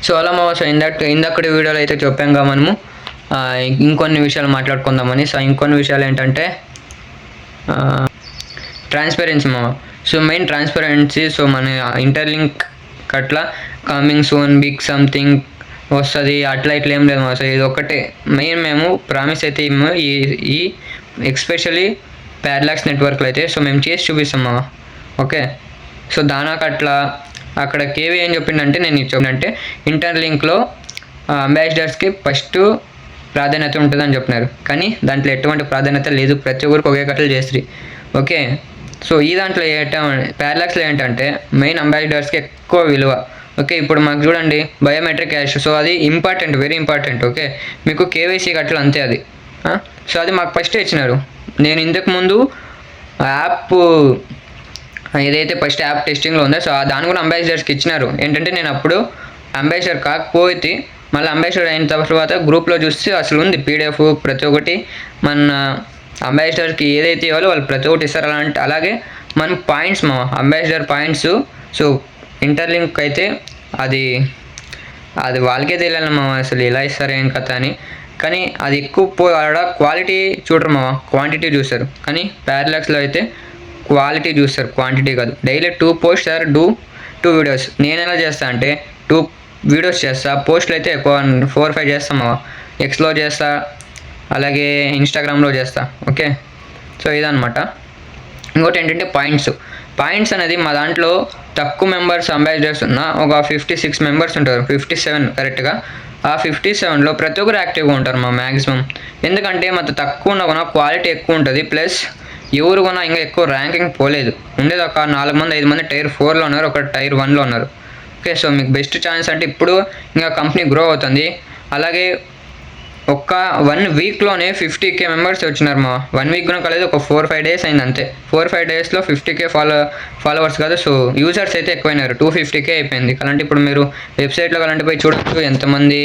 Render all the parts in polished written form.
So అలా మా so ఇందక్కడి వీడియోలో అయితే చెప్పాంగా మనము ఇంకొన్ని విషయాలు మాట్లాడుకుందామని. సో ఇంకొన్ని విషయాలు ఏంటంటే ట్రాన్స్పరెన్సీ మామ. So main transparency. సో మన ఇంటర్లింక్ అట్లా కమింగ్ సూన్ బిగ్ సంథింగ్ వస్తుంది అట్లా ఇట్లా ఏం లేదు మా. సో ఇది ఒక్కటే మెయిన్ మేము ప్రామిస్ అయితే ఈ ఎస్పెషల్లీ ప్యారలాక్స్ నెట్వర్క్లో అయితే సో మేము చేసి చూపిస్తాం మా. ఓకే, సో దానికి అట్లా అక్కడ కేవీ ఏం చెప్పిండంటే నేను చెప్పినంటే ఇంటర్లింక్లో అంబాసిడర్స్కి ఫస్ట్ ప్రాధాన్యత ఉంటుందని చెప్పినారు. కానీ దాంట్లో ఎటువంటి ప్రాధాన్యత లేదు, ప్రతి ఒక్కరికి ఒకే కట్టలు చేస్తుంది. ఓకే, సో ఈ దాంట్లో ప్యారలాక్స్లో ఏంటంటే మెయిన్ అంబాసిడర్స్కి ఎక్కువ విలువ. ఓకే, ఇప్పుడు మాకు చూడండి బయోమెట్రిక్ క్యాష్. సో అది ఇంపార్టెంట్, వెరీ ఇంపార్టెంట్. ఓకే, మీకు కేవైసీ కట్టలు అంతే అది. సో అది మాకు ఫస్టే ఇచ్చినారు. నేను ఇంతకుముందు యాప్ ఏదైతే ఫస్ట్ యాప్ టెస్టింగ్లో ఉందో సో దాని కూడా అంబాసిడర్స్కి ఇచ్చినారు. ఏంటంటే నేను అప్పుడు అంబాసిడర్ కాకపోతే మళ్ళీ అంబాసిడర్ అయిన తర్వాత గ్రూప్లో చూస్తే అసలు ఉంది పీడిఎఫ్ ప్రతి ఒక్కటి. మన అంబాసిడర్కి ఏదైతే ఇవ్వాలో వాళ్ళు ప్రతి ఒక్కటి ఇస్తారు. అలాగే మనం పాయింట్స్ మా అంబాసిడర్ పాయింట్స్. సో ఇంటర్లింక్ అయితే అది వాళ్ళకే తెలియాలి మా అసలు ఎలా ఇస్తారు ఏం కథ అని. కానీ అది ఎక్కువ ఆడ క్వాలిటీ చూడరు మా, క్వాంటిటీ చూస్తారు. కానీ ప్యారలాక్స్లో అయితే క్వాలిటీ చూస్తారు, క్వాంటిటీ కాదు. Daily 2 post or 2 videos. నేను ఎలా చేస్తా అంటే 2 వీడియోస్ చేస్తా, పోస్టులు అయితే ఎక్కువ 4-5 చేస్తాం మా. ఎక్స్లో చేస్తా, అలాగే ఇన్స్టాగ్రామ్లో చేస్తా. ఓకే, సో ఇదనమాట. ఇంకోటి ఏంటంటే పాయింట్స్ అనేది మా దాంట్లో తక్కువ మెంబర్స్ అంబాసిడర్స్ ఉన్న ఒక 56 మెంబర్స్ ఉంటారు, 57 కరెక్ట్గా. ఆ 57లో ప్రతి ఒక్కరు యాక్టివ్గా ఉంటారు మా మ్యాక్సిమం. ఎందుకంటే మాకు తక్కువ ఉన్న కూడా క్వాలిటీ ఎక్కువ ఉంటుంది. ప్లస్ ఎవరు కూడా ఇంకా ఎక్కువ ర్యాంకింగ్ పోలేదు. ఉండేది ఒక 4 మంది 5 మంది టైర్ 4లో ఉన్నారు, ఒక టైర్ 1లో ఉన్నారు. ఓకే, సో మీకు బెస్ట్ ఛాన్స్ అంటే ఇప్పుడు ఇంకా కంపెనీ గ్రో అవుతుంది. అలాగే ఒక్క 1 వీక్లోనే 50K మెంబర్స్ వచ్చినారు మా. 1 వీక్ కూడా కాలేదు, ఒక 4-5 డేస్ అయింది అంతే. 4-5 డేస్లో 50K ఫాలోవర్స్ కాదు, సో యూజర్స్ అయితే ఎక్కువైనారు. 250K అయిపోయింది. అలాంటి ఇప్పుడు మీరు వెబ్సైట్లో అలాంటి పోయి చూడొచ్చు ఎంతమంది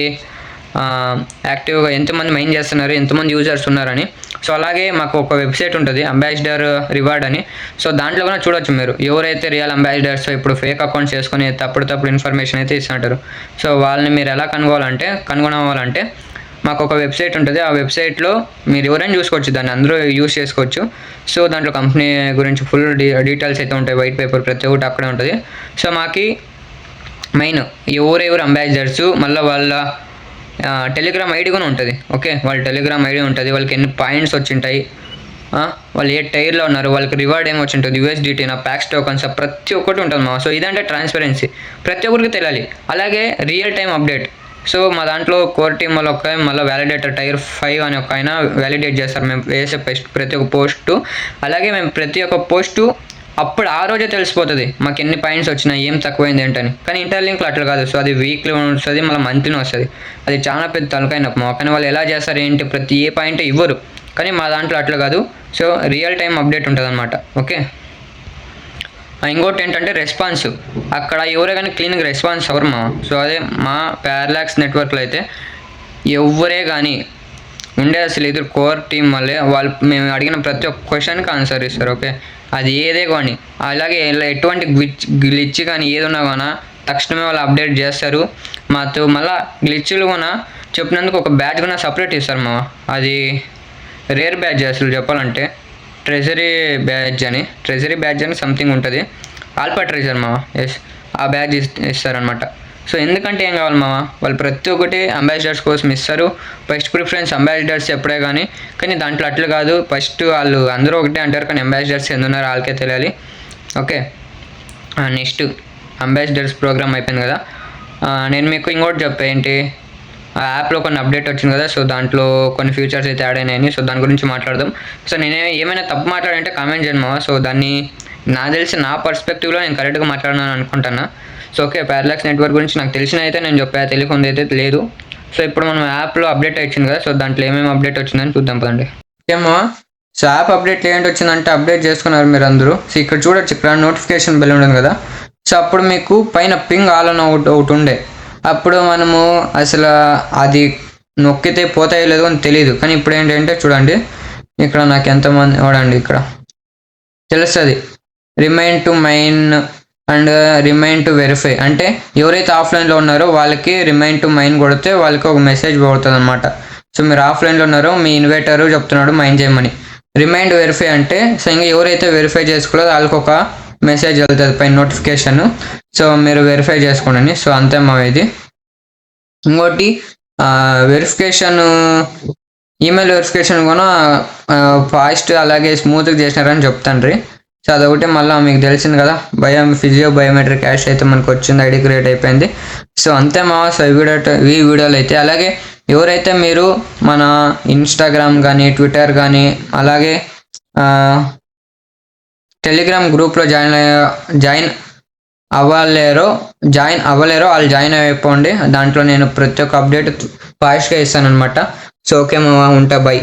యాక్టివ్గా, ఎంతమంది మైన్ చేస్తున్నారు, ఎంతమంది యూజర్స్ ఉన్నారని. సో అలాగే మాకు ఒక వెబ్సైట్ ఉంటుంది అంబాసిడర్ రివార్డ్ అని. సో దాంట్లో కూడా చూడొచ్చు మీరు ఎవరైతే రియల్ అంబాసిడర్స్ ఇప్పుడు ఫేక్ అకౌంట్స్ చేసుకొని తప్పుడు ఇన్ఫర్మేషన్ అయితే ఇస్తుంటారు. సో వాళ్ళని మీరు ఎలా కనుగొనాలంటే మాకు ఒక వెబ్సైట్ ఉంటుంది. ఆ వెబ్సైట్లో మీరు ఎవరైనా చూసుకోవచ్చు, దాన్ని అందరూ యూస్ చేసుకోవచ్చు. సో దాంట్లో కంపెనీ గురించి ఫుల్ డీటెయిల్స్ అయితే ఉంటాయి, వైట్ పేపర్ ప్రతి ఒక్కటి అక్కడే ఉంటుంది. సో మాకు మెయిన్ ఎవరెవరు అంబాసిడర్స్, మళ్ళీ వాళ్ళ టెలిగ్రామ్ ఐడి కూడా ఉంటుంది. ఓకే, వాళ్ళ టెలిగ్రామ్ ఐడి ఉంటుంది, వాళ్ళకి ఎన్ని పాయింట్స్ వచ్చింటాయి, వాళ్ళు ఏ టైర్లో ఉన్నారు, వాళ్ళకి రివార్డ్ ఏమి వచ్చింటుంది, USDT నా ప్యాక్స్ టోకన్స్ ప్రతి ఒక్కటి ఉంటుంది మా. సో ఇదంటే ట్రాన్స్పరెన్సీ, ప్రతి ఒక్కరికి తెలియాలి. అలాగే రియల్ టైం అప్డేట్. సో మా దాంట్లో కోర్ టీమ్ వాళ్ళు మళ్ళీ వ్యాలిడేటర్ టైర్ 5 అని ఒక ఆయన వ్యాలిడేట్ చేస్తారు మేము వేసే ప్రతి ఒక్క పోస్టు. అలాగే మేము ప్రతి ఒక్క పోస్టు అప్పుడు ఆ రోజే తెలిసిపోతుంది మాకు ఎన్ని పాయింట్స్ వచ్చినాయి, ఏం తక్కువైంది ఏంటని. కానీ ఇంటర్లింక్లో అట్లా కాదు. సో అది వీక్లీ వస్తుంది, మళ్ళీ మంత్లీని వస్తుంది. అది చాలా పెద్ద తలకైన మా. కానీ వాళ్ళు ఎలా చేస్తారు ఏంటి, ప్రతి ఏ పాయింట్ ఇవ్వరు. కానీ మా దాంట్లో అట్లా కాదు. సో రియల్ టైం అప్డేట్ ఉంటుంది అనమాట. ఓకే, ఇంకోటి ఏంటంటే రెస్పాన్స్. అక్కడ ఎవరే కానీ క్లీన్గా రెస్పాన్స్ అవ్వరు మా. సో అదే మా ప్యారలాక్స్ నెట్వర్క్లో అయితే ఎవరే కానీ ఉండే అసలు ఎదురు కోర్ టీం వల్లే వాళ్ళు మేము అడిగిన ప్రతి ఒక్క క్వశ్చన్కి ఆన్సర్ ఇస్తారు. ఓకే, అది ఏదే కానీ. అలాగే ఎటువంటి గ్లిచ్ కానీ ఏది ఉన్నా కానీ తక్షణమే వాళ్ళు అప్డేట్ చేస్తారు. మాతో మళ్ళీ గ్లిచ్లు కూడా చెప్పినందుకు ఒక బ్యాడ్జ్ కూడా సపరేట్ ఇస్తారు మా. అది రేర్ బ్యాడ్జ్ అసలు చెప్పాలంటే ట్రెజరీ బ్యాడ్జ్ అని సంథింగ్ ఉంటుంది. ఆల్ఫా ట్రెజర్ మా. ఎస్, ఆ బ్యాడ్జ్ ఇస్తారనమాట. సో ఎందుకంటే ఏం కావాలి మామ, వాళ్ళు ప్రతి ఒక్కటి అంబాసిడర్స్ కోసం ఇస్తారు. ఫస్ట్ ప్రిఫరెన్స్ అంబాసిడర్స్ ఎప్పుడే కానీ దాంట్లో అట్లా కాదు. ఫస్ట్ వాళ్ళు అందరూ ఒకటే అంటారు, కానీ అంబాసిడర్స్ ఎందున్నారు వాళ్ళకే తెలియాలి. ఓకే, నెక్స్ట్ అంబాసిడర్స్ ప్రోగ్రామ్ అయిపోయింది కదా. నేను మీకు ఇంకోటి చెప్పా ఏంటి, ఆ యాప్లో కొన్ని అప్డేట్ వచ్చింది కదా. సో దాంట్లో కొన్ని ఫీచర్స్ అయితే యాడ్ అయినాయని. సో దాని గురించి మాట్లాడదాం. సో నేను ఏమైనా తప్పు మాట్లాడంటే కామెంట్ చేయండి మామ. సో దాన్ని నాకు తెలిసి నా పర్స్పెక్టివ్లో నేను కరెక్ట్గా మాట్లాడినాను అనుకుంటున్నా. సో ఓకే, ప్యారలాక్స్ నెట్వర్క్ గురించి నాకు తెలిసిన అయితే నేను చెప్పా, తెలియకుండా అయితే లేదు. సో ఇప్పుడు మనం యాప్లో అప్డేట్ వచ్చింది కదా. సో దాంట్లో ఏమేమి అప్డేట్ వచ్చిందని చూద్దాం పదండి. ఏమో సో యాప్ అప్డేట్ ఏంటి వచ్చిందంటే అప్డేట్ చేసుకున్నారు మీరు అందరూ. సో ఇక్కడ చూడొచ్చు, ఇక్కడ నోటిఫికేషన్ బెల్ ఉంటుంది కదా. సో అప్పుడు మీకు పైన పింగ్ ఆల్ అని ఒకటి ఉండే. అప్పుడు మనము అసలు అది నొక్కితే పోతాయో లేదో అని తెలియదు. కానీ ఇప్పుడు ఏంటంటే చూడండి, ఇక్కడ నాకు ఎంతమంది చూడండి, ఇక్కడ తెలుస్తుంది remind to mine and remind to verify అంటే ఎవరైతే ఆఫ్లైన్లో ఉన్నారో వాళ్ళకి రిమైండ్ టు మైండ్ కొడితే వాళ్ళకి ఒక మెసేజ్ పడుతుంది అనమాట. సో మీరు ఆఫ్లైన్లో ఉన్నారో మీ ఇన్వైటర్ చెప్తున్నాడు మైండ్ చేయమని. రిమైండ్ వెరిఫై అంటే సో ఇంకా ఎవరైతే వెరిఫై చేసుకోలేదో వాళ్ళకి ఒక మెసేజ్ వెళ్తుంది పైన నోటిఫికేషన్. సో మీరు వెరిఫై చేసుకోండి. సో అంతే మా ఇది. ఇంకోటి వెరిఫికేషన్, ఈమెయిల్ వెరిఫికేషన్ కూడా ఫాస్ట్ అలాగే స్మూత్గా చేసినారని చెప్తాను. సో అదొకటి మళ్ళీ మీకు తెలిసింది కదా, బయోమెట్రిక్ క్యాష్ అయితే మనకు వచ్చింది, ఐడి క్రియేట్ అయిపోయింది. సో అంతే మా. సో ఈ వీడియోలో అయితే అలాగే ఎవరైతే మీరు మన ఇన్స్టాగ్రామ్ కానీ ట్విట్టర్ కానీ అలాగే టెలిగ్రామ్ గ్రూప్లో జాయిన్ అవ్వలేరో వాళ్ళు జాయిన్ అయిపోండి. దాంట్లో నేను ప్రతి ఒక్క అప్డేట్ ఫాస్ట్గా ఇస్తాను అనమాట. సో ఓకే మా, ఉంటా, బై.